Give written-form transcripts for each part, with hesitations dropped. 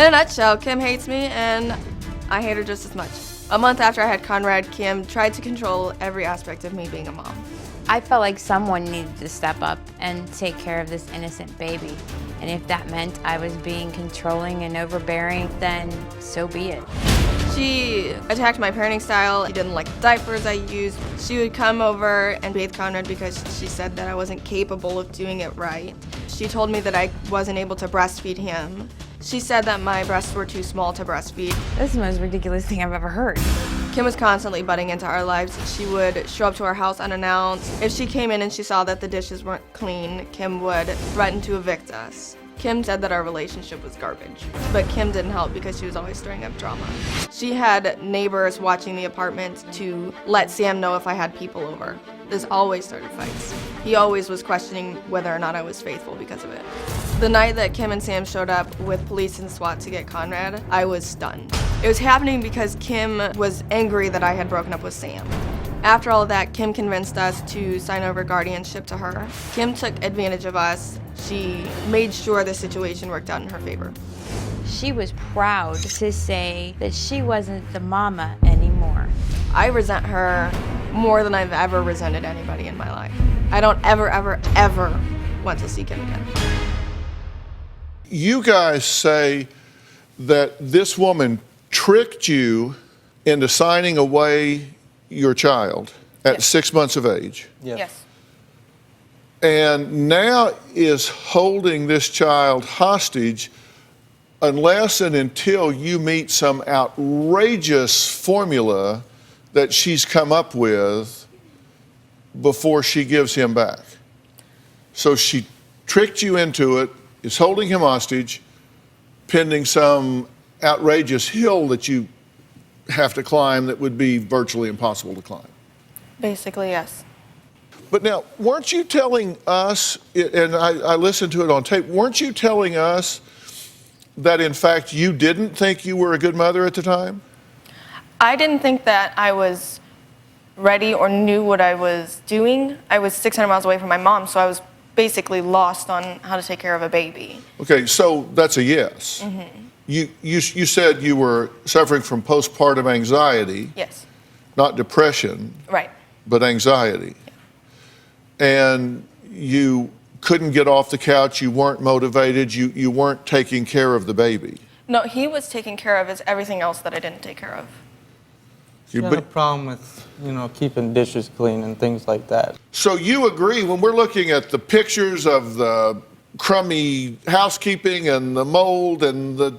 In a nutshell, Kim hates me, and I hate her just as much. A month after I had Conrad, Kim tried to control every aspect of me being a mom. I felt like someone needed to step up and take care of this innocent baby. And if that meant I was being controlling and overbearing, then so be it. She attacked my parenting style. She didn't like the diapers I used. She would come over and bathe Conrad because she said that I wasn't capable of doing it right. She told me that I wasn't able to breastfeed him. She said that my breasts were too small to breastfeed. This is the most ridiculous thing I've ever heard. Kim was constantly butting into our lives. She would show up to our house unannounced. If she came in and she saw that the dishes weren't clean, Kim would threaten to evict us. Kim said that our relationship was garbage, but Kim didn't help because she was always stirring up drama. She had neighbors watching the apartment to let Sam know if I had people over. This always started fights. He always was questioning whether or not I was faithful because of it. The night that Kim and Sam showed up with police and SWAT to get Conrad, I was stunned. It was happening because Kim was angry that I had broken up with Sam. After all of that, Kim convinced us to sign over guardianship to her. Kim took advantage of us. She made sure the situation worked out in her favor. She was proud to say that she wasn't the mama anymore. I resent her more than I've ever resented anybody in my life. I don't ever, ever, ever want to see Kim again. You guys say that this woman tricked you into signing away your child at Yes. 6 months of age. Yes. And now is holding this child hostage unless and until you meet some outrageous formula that she's come up with before she gives him back. So she tricked you into it, is holding him hostage, pending some outrageous hill that you have to climb that would be virtually impossible to climb. Basically, yes. But now, weren't you telling us, and I listened to it on tape, weren't you telling us that in fact you didn't think you were a good mother at the time? I didn't think that I was ready or knew what I was doing. I was 600 miles away from my mom, so I was basically lost on how to take care of a baby. Okay, so that's a yes. Mm-hmm. You said you were suffering from postpartum anxiety, Yes. not depression, Right. but anxiety. And you couldn't get off the couch, you weren't motivated, you weren't taking care of the baby. No, he was taking care of everything else that I didn't take care of. She had a problem with, keeping dishes clean and things like that. So you agree, when we're looking at the pictures of the crummy housekeeping and the mold and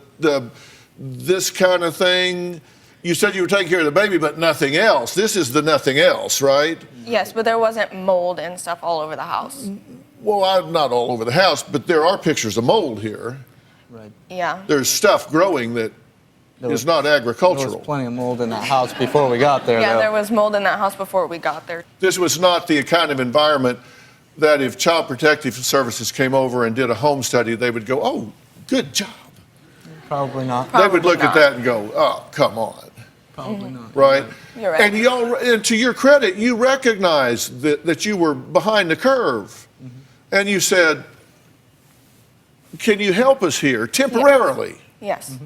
this kind of thing, you said you were taking care of the baby, but nothing else. This is the nothing else, right? Yes, but there wasn't mold and stuff all over the house. Well, not all over the house, but there are pictures of mold here. Right. Yeah. There's stuff growing that is not There agricultural. was plenty of mold in that house before we got there, Yeah, though. there was mold in that house before we got there. This was not the kind of environment that if Child Protective Services came over and did a home study, they would go, oh, good job. Probably not. They would look not. at that and go, oh, come on. Probably not. Right? You're right. And to your credit, you recognized that you were behind the curve. And you said, can you help us here temporarily? Yes.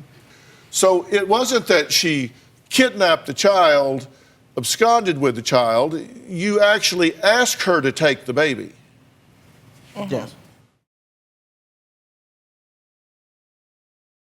So it wasn't that she kidnapped the child, absconded with the child. You actually asked her to take the baby. Yes.